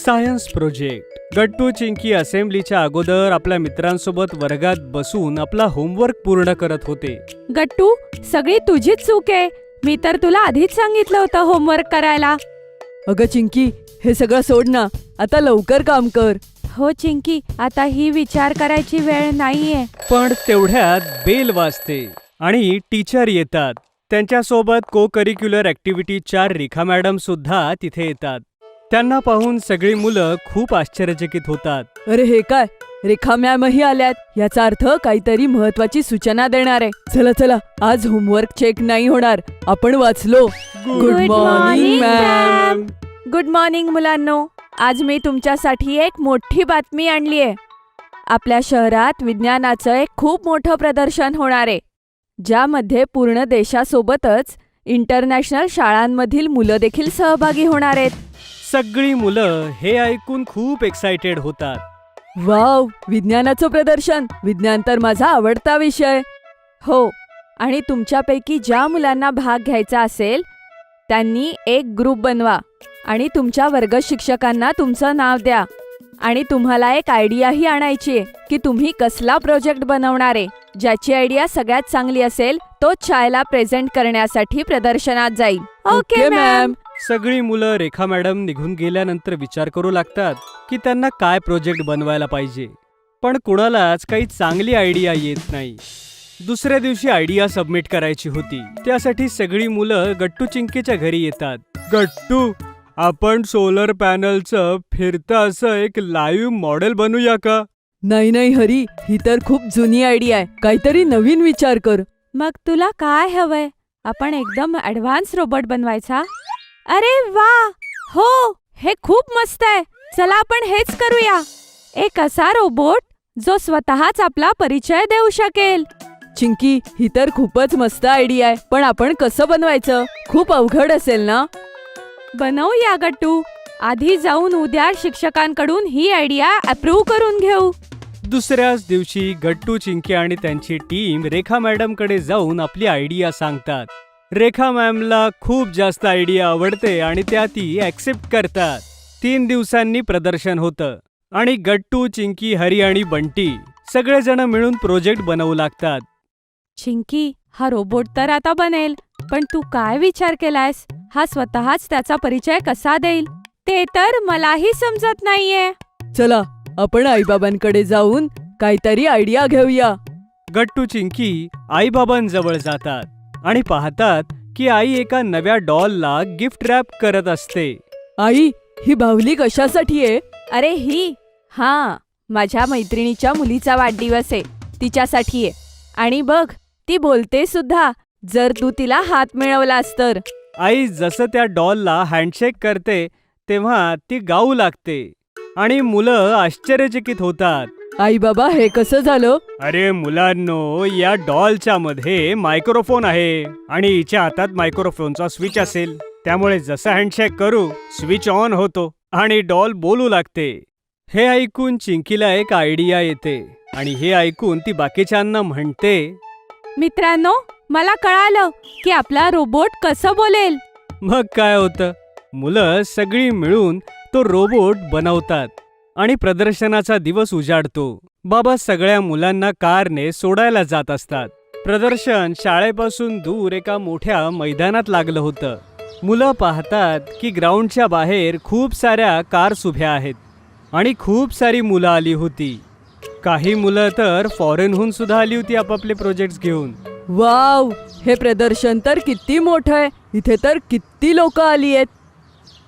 Science project. Gattu Chinki असेंब्लीच्या अगोदर आपल्या मित्रांसोबत वर्गात बसून आपला होमवर्क पूर्ण करत होते. गट्टू, सगळी तुझीच चूक आहे. मी तर तुला आधीच सांगितलं होतं होमवर्क करायला. अगं चिंकी, हे सगळं सोड ना, आता लवकर काम कर. हो चिंकी, आता ही विचार करायची वेळ नाहीये. पण तेवढ्यात बेल वाजते आणि टीचर येतात. त्यांच्यासोबत को करिक्युलर ॲक्टिव्हिटीच्या रेखा मॅडम सुद्धा तिथे येतात. त्यांना पाहून सगळी मुलं खूप आश्चर्यचकित होतात. अरे हे काय, रेखा मॅमही आल्यात. याचा अर्थ काहीतरी महत्वाची सूचना देणार आहे. चला चला, आज होमवर्क चेक नाही होणार, आपण वाचलो. Good morning ma'am. Good morning मुलांनो. आज मी तुमच्यासाठी एक मोठी बातमी आणली आहे. आपल्या शहरात विज्ञानाचं एक खूप मोठं प्रदर्शन होणार आहे, ज्यामध्ये पूर्ण देशासोबतच इंटरनॅशनल शाळांमधील मुलं देखील सहभागी होणार आहेत. सगळी मुलं हे ऐकून खूप एक्साइटेड होतात. वाव, विज्ञानाचं प्रदर्शन. विज्ञान तर माझा आवडता विषय. हो, आणि तुमच्यापैकी ज्या मुलांना भाग घ्यायचा असेल त्यांनी एक ग्रुप बनवा आणि तुमच्या वर्ग शिक्षकांना तुमचं नाव द्या. आणि तुम्हाला एक आयडियाही आणायची आहे की तुम्ही कसला प्रोजेक्ट बनवणार आहे. ज्याची आयडिया सगळ्यात चांगली असेल तोच शाळेला प्रेझेंट करण्यासाठी प्रदर्शनात जाईल. Okay ma'am. सगळी मुलं रेखा मॅडम निघून गेल्यानंतर विचार करू लागतात की त्यांना काय प्रोजेक्ट बनवायला पाहिजे. पण कुणालाच काही चांगली आयडिया येत नाही. दुसऱ्या दिवशी आयडिया सबमिट करायची होती. त्यासाठी सगळी मुलं गट्टू चिंकीच्या घरी येतात. गट्टू, आपण सोलर पॅनलचं फिरतं असं एक लाईव्ह मॉडेल बनवूया का? नाही नाही हरी, ही तर खूप जुनी आयडिया आहे. काहीतरी नवीन विचार कर. मग तुला काय हवंय? आपण एकदम ॲडव्हान्स रोबोट बनवायचा? अरे वा, हो, हे खूप मस्त आहे. चला आपण हेच करूया. एक असा रोबोट जो स्वतःच आपला परिचय देऊ शकेल. चिंकी, ही तर खूपच मस्त आयडिया आहे. पण आपण कसं बनवायचं? खूप अवघड असेल ना? बनवूया गट्टू. आधी जाऊन उद्या शिक्षकांकडून ही आयडिया अप्रूव्ह करून घेऊ. दुसऱ्याच दिवशी गट्टू चिंकी आणि त्यांची टीम रेखा मॅडमकडे जाऊन आपली आयडिया सांगतात. रेखा मॅमला खूप जास्त आयडिया आवडते आणि त्या ती ॲक्सेप्ट करतात. 3 दिवसांनी प्रदर्शन होतं आणि गट्टू, चिंकी, हरी आणि बंटी सगळेजण मिळून प्रोजेक्ट बनवू लागतात. चिंकी, हा रोबोट तर आता बनेल, पण तू काय विचार केलायस? हा स्वतःच त्याचा परिचय कसा देईल ते तर मलाही समजत नाहीये. चला, आपण आईबाबांकडे जाऊन काहीतरी आयडिया घेऊया. गट्टू चिंकी आईबाबांजवळ जातात आणि पाहतात की आई एका नव्या डॉलला गिफ्ट रॅप करत असते. आई, ही बाहुली कशासाठी आहे? अरे माझ्या मैत्रिणीच्या मुलीचा वाढदिवस आहे, तिच्यासाठी आहे. आणि बघ, ती बोलते सुद्धा, जर तू तिला हात मिळवलास तर. आई जसं त्या डॉलला हँडशेक करते तेव्हा ती गाऊ लागते आणि मुलं आश्चर्यचकित होतात. आई बाबा, हे कसं झालं? अरे मुलांनो, या डॉलच्या मध्ये मायक्रोफोन आहे आणि हिच्या हातात मायक्रोफोनचा स्विच असेल. त्यामुळे जसं हँडशेक करू, स्विच ऑन होतो आणि डॉल बोलू लागते. हे ऐकून चिंकीला एक आयडिया येते आणि हे ऐकून ती बाकीच्यांना म्हणते, मित्रांनो, मला कळालं की आपला रोबोट कसं बोलेल. मग काय होतं, मुलं सगळी मिळून तो रोबोट बनवतात आणि प्रदर्शनाचा दिवस उजाडतो. बाबा सगळ्या मुलांना कारने सोडायला जात असतात. प्रदर्शन शाळेपासून दूर एका मोठ्या मैदानात लागलं होतं. मुलं पाहतात की ग्राउंडच्या बाहेर खूप साऱ्या कार्स उभ्या आहेत आणि खूप सारी मुलं आली होती. काही मुलं तर फॉरेनहून सुद्धा आली होती आपापले प्रोजेक्ट्स घेऊन. वाव, हे प्रदर्शन तर किती मोठं आहे. इथे तर किती लोक आली आहेत.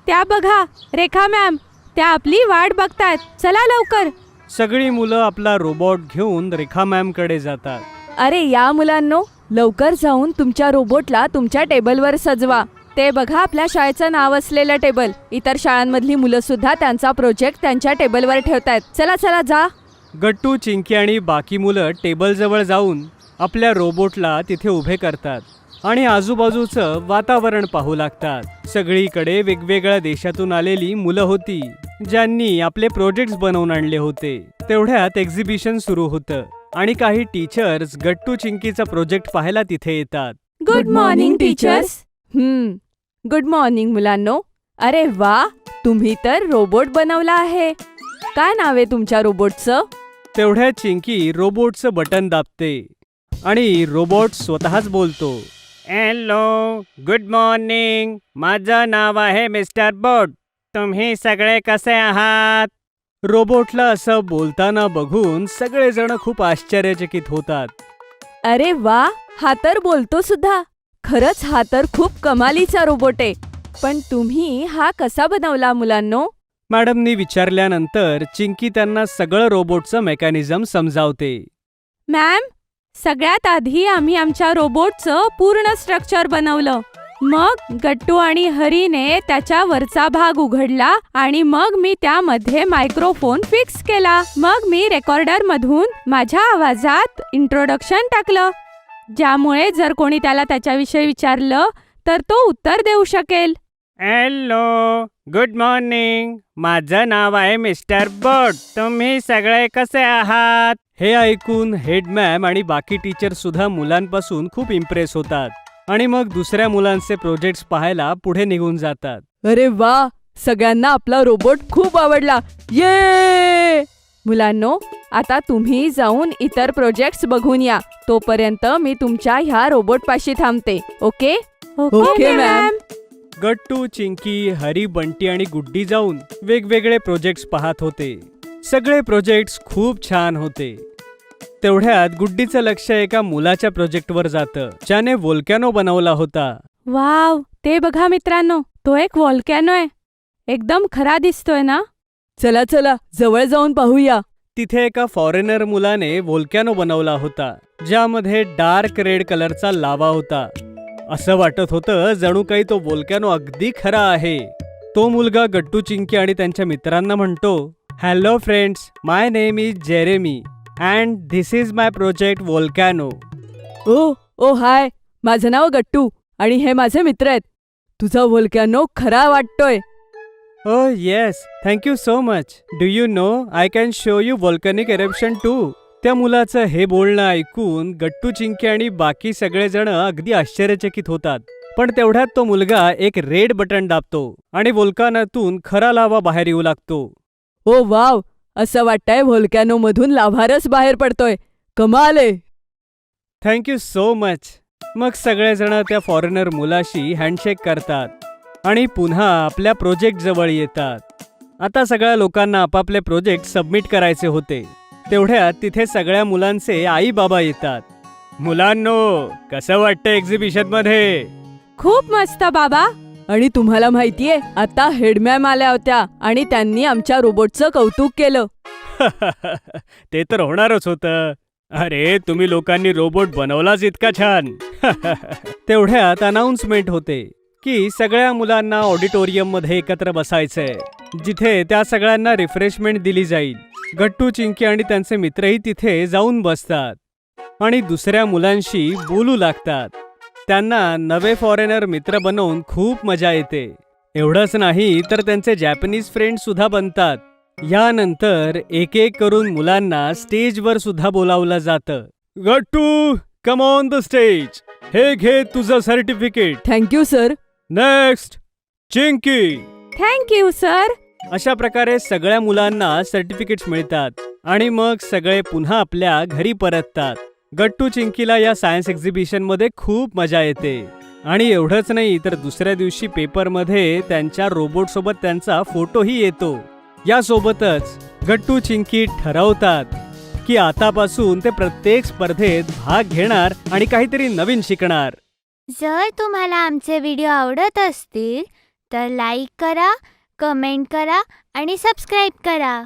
त्या बघा, रेखा मॅम, त्या आपली वाट बघतायत. चला लवकर. सगळी मुलं आपला रोबोट घेऊन रेखा मॅमकडे जातात. अरे या मुलांनो, लवकर जाऊन तुमच्या रोबोटला तुमच्या टेबलवर सजवा. ते बघा, आपल्या शाळेचं नाव असलेलं टेबल. इतर शाळांमधली मुलं सुद्धा त्यांचा प्रोजेक्ट त्यांच्या टेबलवर ठेवतायत. चला चला जा. गट्टू, चिंकी आणि बाकी मुलं टेबलजवळ जाऊन आपल्या रोबोटला तिथे उभे करतात आणि आजूबाजूचं वातावरण पाहू लागतात. सगळीकडे वेगवेगळ्या देशातून आलेली मुलं होती, ज्यांनी आपले प्रोजेक्ट्स बनवून आणले होते. तेवढ्यात एक्झिबिशन सुरू होतं आणि काही टीचर्स गट्टू चिंकीचा प्रोजेक्ट पाहायला तिथे येतात. Good morning teachers. Good morning मुलांनो. अरे वा, तुम्ही तर रोबोट बनवला आहे. काय नाव आहे तुमच्या रोबोटचं? तेवढ्या चिंकी रोबोटचं बटन दाबते आणि रोबोट स्वतःच बोलतो. Hello, good morning. माझं नाव आहे मिस्टर बोट. तुम्ही सगळे कसे आहात? रोबोटला असं बोलताना बघून सगळेजण खूप आश्चर्यचकित होतात. अरे वा, हा तर बोलतो सुद्धा. खरंच हा तर खूप कमालीचा रोबोट आहे. पण तुम्ही हा कसा बनवला मुलांनो? मॅडमनी विचारल्यानंतर चिंकी त्यांना सगळं रोबोटचं मेकॅनिझम समजावते. मॅम, सगळ्यात आधी आम्ही आमच्या रोबोटचं पूर्ण स्ट्रक्चर बनवलं. मग गट्टू आणि हरीने त्याच्या वरचा भाग उघडला आणि मग मी त्यामध्ये मायक्रोफोन फिक्स केला. मग मी रेकॉर्डर मधून माझ्या आवाजात इंट्रोडक्शन टाकलं, ज्यामुळे जर कोणी त्याला त्याच्याविषयी विचारलं तर तो उत्तर देऊ शकेल. Hello, good morning. माझं नाव आहे मिस्टर बोट. तुम्ही सगळे कसे आहात? हे ऐकून हेड मॅम आणि बाकी टीचर सुद्धा मुलांपासून खूप इम्प्रेस होतात आणि मग दुसऱ्या मुलांचे प्रोजेक्ट्स पाहायला पुढे निघून जातात. अरे वा, सगळ्यांना आपला रोबोट खूप आवडला. ये मुलांनो, आता तुम्ही जाऊन इतर प्रोजेक्ट्स बघून या. तोपर्यंत मी तुमच्या ह्या रोबोट पाशी थांबते. Okay? Okay ma'am. Gattu, Chinki, Hari, Bunty आणि गुड्डी जाऊन वेगवेगळे प्रोजेक्ट्स पाहत होते. सगळे प्रोजेक्ट्स खूप छान होते. तेवढ्यात गुड्डीचं लक्ष एका मुलाच्या प्रोजेक्टवर जातं, ज्याने वोल्कॅनो बनवला होता. वाव, ते बघा मित्रांनो, तो एक व्हॉल्कॅनो आहे. एकदम खरा दिसतोय ना? चला चला, जवळ जाऊन पाहूया. तिथे एका फॉरेनर मुलाने वोल्कॅनो बनवला होता, ज्यामध्ये डार्क रेड कलरचा लावा होता. असं वाटत होतं जणू काही तो वोल्कॅनो अगदी खरा आहे. तो मुलगा गट्टू, चिंकी आणि त्यांच्या मित्रांना म्हणतो, hello friends, my name is Jeremy and this is my project volcano. Oh hi, माझं नाव गट्टू आणि हे माझे मित्र आहेत. तुझा व्होल्कॅनो खरा वाटतोय. Oh yes, thank you so much. Do you know I can show you volcanic eruption too? त्या मुलाचं हे बोलणं ऐकून गट्टू, चिंकी आणि बाकी सगळेजण अगदी आश्चर्यचकित होतात. पण तेवढ्यात तो मुलगा एक रेड बटन दाबतो आणि व्होल्कॅनोतून खरा लावा बाहेर येऊ लागतो. ओ वाव, असं वाटतंय व्होल्कॅनो मधून लाव्हारस बाहेर पडतोय. कमाल आहे. Thank you so much. मग सगळेजण त्या फॉरेनर मुलाशी हँडशेक करतात आणि पुन्हा आपल्या प्रोजेक्ट जवळ येतात. आता सगळ्या लोकांना आपापले प्रोजेक्ट सबमिट करायचे होते. तेवढ्यात तिथे सगळ्या मुलांचे आई बाबा येतात. मुलांनो, कसं वाटतं एक्झिबिशन मध्ये? खूप मस्त बाबा. आणि तुम्हाला माहितीये, आता हेडमॅम आल्या होत्या आणि त्यांनी आमच्या रोबोटचं कौतुक केलं. ते तर होणारच होतं. अरे, तुम्ही लोकांनी रोबोट बनवलाच इतका छान. तेवढ्यात अनाउन्समेंट होते की सगळ्या मुलांना ऑडिटोरियम मध्ये एकत्र बसायचंय, जिथे त्या सगळ्यांना रिफ्रेशमेंट दिली जाईल. गट्टू, चिंकी आणि त्यांचे मित्रही तिथे जाऊन बसतात आणि दुसऱ्या मुलांशी बोलू लागतात. त्यांना नवे फॉरेनर मित्र बनवून खूप मजा येते. एवढंच नाही तर त्यांचे जॅपनीज फ्रेंड सुद्धा बनतात. यानंतर एक एक करून मुलांना स्टेजवर सुद्धा बोलावलं जातं. गट्टू, कम ऑन द स्टेज. हे घे तुझं certificate. Thank you sir. Next, Chinki. Thank you sir. अशा प्रकारे सगळ्या मुलांना सर्टिफिकेट्स मिळतात आणि मग सगळे पुन्हा आपल्या घरी परततात. गट्टू, चिंकीला या सायन्स एक्झिबिशन मध्ये खूप मजा येते. आणि एवढंच नाही तर दुसऱ्या दिवशी पेपरमध्ये त्यांच्या रोबोट सोबत त्यांचा फोटोही येतो. यासोबतच गट्टू, चिंकी ठरवतात की आतापासून ते प्रत्येक स्पर्धेत भाग घेणार आणि काहीतरी नवीन शिकणार. जर तुम्हाला आमचे व्हिडिओ आवडत असतील तर लाईक करा, कमेंट करा आणि सबस्क्राईब करा.